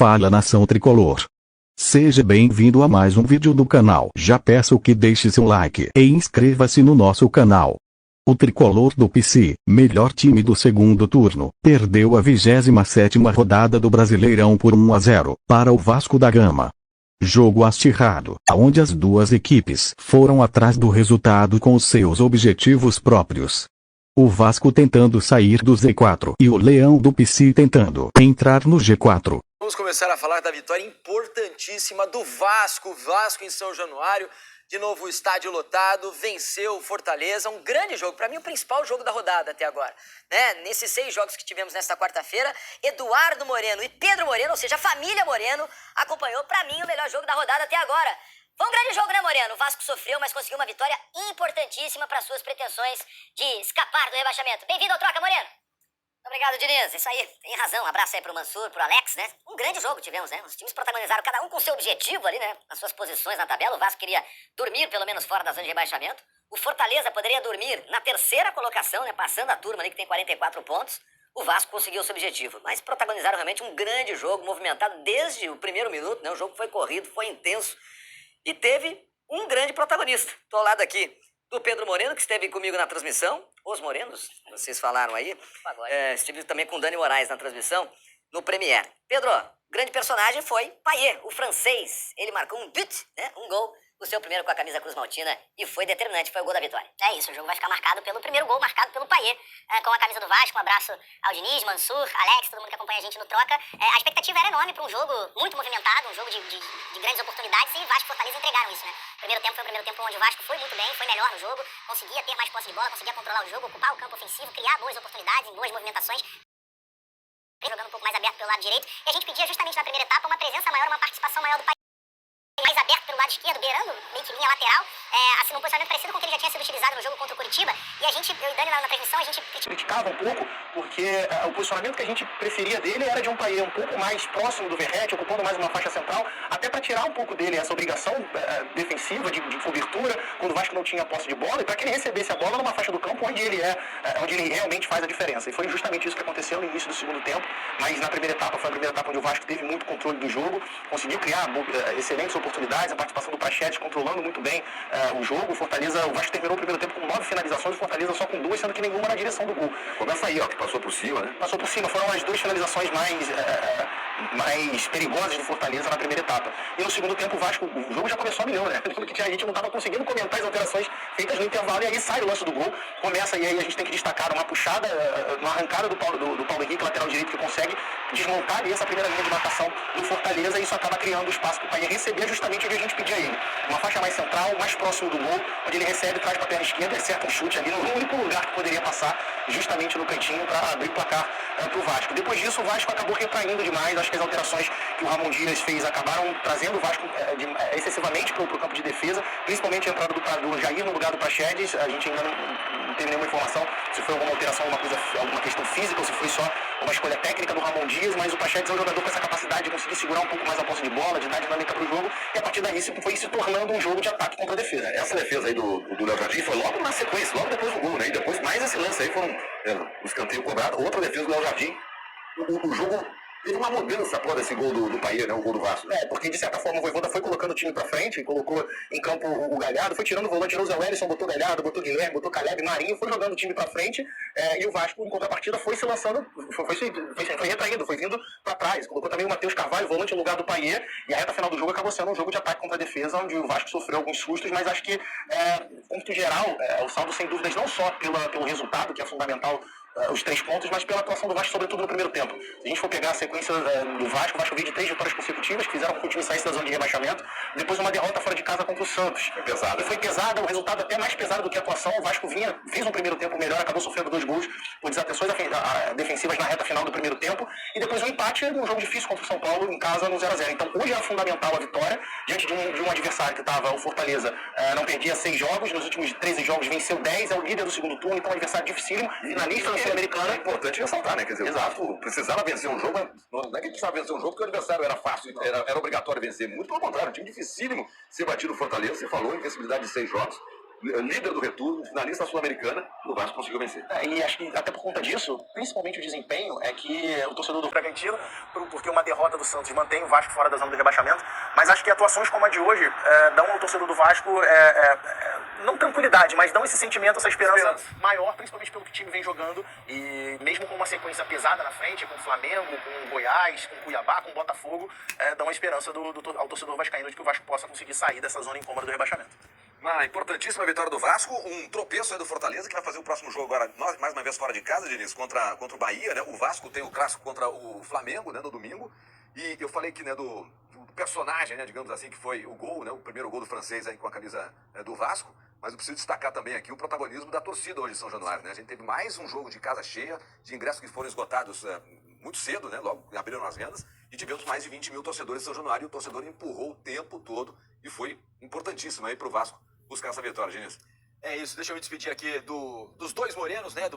Fala nação tricolor. Seja bem-vindo a mais um vídeo do canal. Já peço que deixe seu like e inscreva-se no nosso canal. O tricolor do PC, melhor time do segundo turno, perdeu a 27ª rodada do Brasileirão por 1-0 para o Vasco da Gama. Jogo acirrado, onde as duas equipes foram atrás do resultado com os seus objetivos próprios. O Vasco tentando sair do Z4 e o Leão do PC tentando entrar no G4. Vamos começar a falar da vitória importantíssima do Vasco. Vasco em São Januário, de novo o estádio lotado, venceu o Fortaleza. Um grande jogo, para mim o principal jogo da rodada até agora. Nesses 6 jogos que tivemos nesta quarta-feira, Eduardo Moreno e Pedro Moreno, ou seja, a família Moreno, acompanhou para mim o melhor jogo da rodada até agora. Foi um grande jogo, né, Moreno? O Vasco sofreu, mas conseguiu uma vitória importantíssima para suas pretensões de escapar do rebaixamento. Bem-vindo ao Troca, Moreno! Obrigado, Diniz. Isso aí, tem razão. Um abraço aí pro Mansur, pro Alex, né? Um grande jogo tivemos, né? Os times protagonizaram, cada um com seu objetivo ali, né? Nas suas posições na tabela. O Vasco queria dormir, pelo menos, fora da zona de rebaixamento. O Fortaleza poderia dormir na terceira colocação, né? Passando a turma ali, que tem 44 pontos. O Vasco conseguiu o seu objetivo. Mas protagonizaram realmente um grande jogo, movimentado desde o primeiro minuto, né? O jogo foi corrido, foi intenso. E teve um grande protagonista. Tô ao lado aqui do Pedro Moreno, que esteve comigo na transmissão. Os Morenos, vocês falaram aí. Estive também com o Dani Moraes na transmissão, no Premiere. Pedro, grande personagem foi Payet, o francês. Ele marcou um but, né? Um gol. O seu primeiro com a camisa Cruz Maltina e foi determinante, foi o gol da vitória. É isso, o jogo vai ficar marcado pelo primeiro gol, marcado pelo Payet, com a camisa do Vasco. Um abraço ao Diniz, Mansur, Alex, todo mundo que acompanha a gente no Troca. A expectativa era enorme para um jogo muito movimentado, um jogo de grandes oportunidades, e Vasco e Fortaleza entregaram isso, né? O primeiro tempo foi o primeiro tempo onde o Vasco foi muito bem, foi melhor no jogo, conseguia ter mais posse de bola, conseguia controlar o jogo, ocupar o campo ofensivo, criar boas oportunidades em boas movimentações, jogando um pouco mais aberto pelo lado direito, e a gente pedia justamente na primeira etapa uma presença maior, uma participação maior do Payet, mais aberto pelo lado esquerdo, beirando meio que linha lateral, assim, um posicionamento parecido com o que ele já tinha sido utilizado no jogo contra o Curitiba. E a gente, eu e Dani na transmissão, a gente criticava um pouco, porque o posicionamento que a gente preferia dele era de um Payet um pouco mais próximo do Verratti, ocupando mais uma faixa central, até para tirar um pouco dele essa obrigação defensiva de cobertura, quando o Vasco não tinha posse de bola, e para que ele recebesse a bola numa faixa do campo onde ele realmente faz a diferença. E foi justamente isso que aconteceu no início do segundo tempo, mas na primeira etapa, foi a primeira etapa onde o Vasco teve muito controle do jogo, conseguiu criar excelentes oportunidades, a participação do Prachetes controlando muito bem o jogo. O Vasco terminou o primeiro tempo com 9 finalizações, o Fortaleza só com 2, sendo que nenhuma na direção do gol. Começa aí, ó, que passou por cima, né? Passou por cima, foram as 2 finalizações mais perigosas do Fortaleza na primeira etapa. E no segundo tempo o jogo já começou a milhão, né? A gente não estava conseguindo comentar as alterações feitas no intervalo, e aí sai o lance do gol, começa, e aí a gente tem que destacar uma puxada, uma arrancada do Paulo Henrique, lateral direito, que consegue desmontar ali essa primeira linha de marcação do Fortaleza, e isso acaba criando espaço para o Payet receber justamente onde a gente pedia ele. Uma faixa mais central, mais próximo do gol, onde ele recebe, traz para a perna esquerda, acerta um chute ali no único lugar que poderia passar, justamente no cantinho, para abrir o placar para o Vasco. Depois disso, o Vasco acabou retraindo demais. Acho que as alterações que o Ramon Dias fez acabaram trazendo o Vasco excessivamente para o campo de defesa, principalmente a entrada do Jair no lugar do Praxedes. A gente ainda não tem nenhuma informação se foi alguma alteração, alguma questão física, ou se foi só uma escolha técnica do Ramon Dias, mas o Praxedes é um jogador com essa capacidade de conseguir segurar um pouco mais a posse de bola, de dar dinâmica para o jogo, e a partir daí foi se tornando um jogo de ataque contra a defesa. Essa defesa aí do Léo Jardim foi logo na sequência, logo depois do gol, né? E depois mais esse lance aí foram o escanteio cobrado, outra defesa do Léo Jardim. O jogo teve uma mudança após esse gol do Payet, né? O gol do Vasco. Porque de certa forma o Vojvoda foi colocando o time pra frente, colocou em campo o Galhardo, foi tirando o volante, tirou o Zé Wellison, botou Galhardo, botou Guilherme, botou Caleb, Marinho, foi jogando o time pra frente, e o Vasco, em contrapartida, foi se lançando, foi retraindo, foi vindo pra trás. Colocou também o Matheus Carvalho, volante no lugar do Payet, e a reta final do jogo acabou sendo um jogo de ataque contra a defesa, onde o Vasco sofreu alguns sustos, mas acho que, ponto geral, o saldo sem dúvidas, não só pelo resultado, que é fundamental, os 3 pontos, mas pela atuação do Vasco, sobretudo no primeiro tempo. Se a gente for pegar a sequência do Vasco, o Vasco veio de 3 vitórias consecutivas, que fizeram com que o time saísse da zona de rebaixamento, depois uma derrota fora de casa contra o Santos. Foi pesada. E foi pesada, o resultado até mais pesado do que a atuação. O Vasco fez um primeiro tempo melhor, acabou sofrendo 2 gols por desatenções defensivas na reta final do primeiro tempo, e depois um empate num jogo difícil contra o São Paulo, em casa, no 0-0. Então hoje era fundamental a vitória, diante de um adversário que estava, o Fortaleza, não perdia 6 jogos, nos últimos 13 jogos venceu 10, é o líder do segundo turno, então um adversário dificílimo, finalista da Sul-Americana. Importante ressaltar, né? Quer dizer, exato, o Vasco precisava vencer um jogo, não é que ele precisava vencer um jogo porque o adversário era fácil, era obrigatório vencer. Muito pelo contrário, um time dificílimo ser batido no Fortaleza. Você falou, invencibilidade de 6 jogos. líder do retorno, finalista sul-americana, o Vasco conseguiu vencer. E acho que até por conta disso, principalmente o desempenho, é que o torcedor do Bragantino, porque uma derrota do Santos mantém o Vasco fora da zona do rebaixamento, mas acho que atuações como a de hoje dão ao torcedor do Vasco, não tranquilidade, mas dão esse sentimento, essa esperança maior, principalmente pelo que o time vem jogando, e mesmo com uma sequência pesada na frente, com o Flamengo, com o Goiás, com o Cuiabá, com o Botafogo, dão a esperança ao torcedor vascaíno de que o Vasco possa conseguir sair dessa zona incômoda do rebaixamento. Uma importantíssima vitória do Vasco, um tropeço aí do Fortaleza, que vai fazer o próximo jogo agora, mais uma vez fora de casa, Diniz, contra o Bahia, né? O Vasco tem o clássico contra o Flamengo, né, no domingo. E eu falei que, né, do personagem, né, digamos assim, que foi o gol, né, o primeiro gol do francês aí com a camisa do Vasco. Mas eu preciso destacar também aqui o protagonismo da torcida hoje em São Januário, né? A gente teve mais um jogo de casa cheia, de ingressos que foram esgotados muito cedo, né? Logo abriram as vendas, e tivemos mais de 20 mil torcedores em São Januário, e o torcedor empurrou o tempo todo, e foi importantíssimo aí pro Vasco buscar essa vitória, Diniz. É isso, deixa eu me despedir aqui dos dois morenos, né?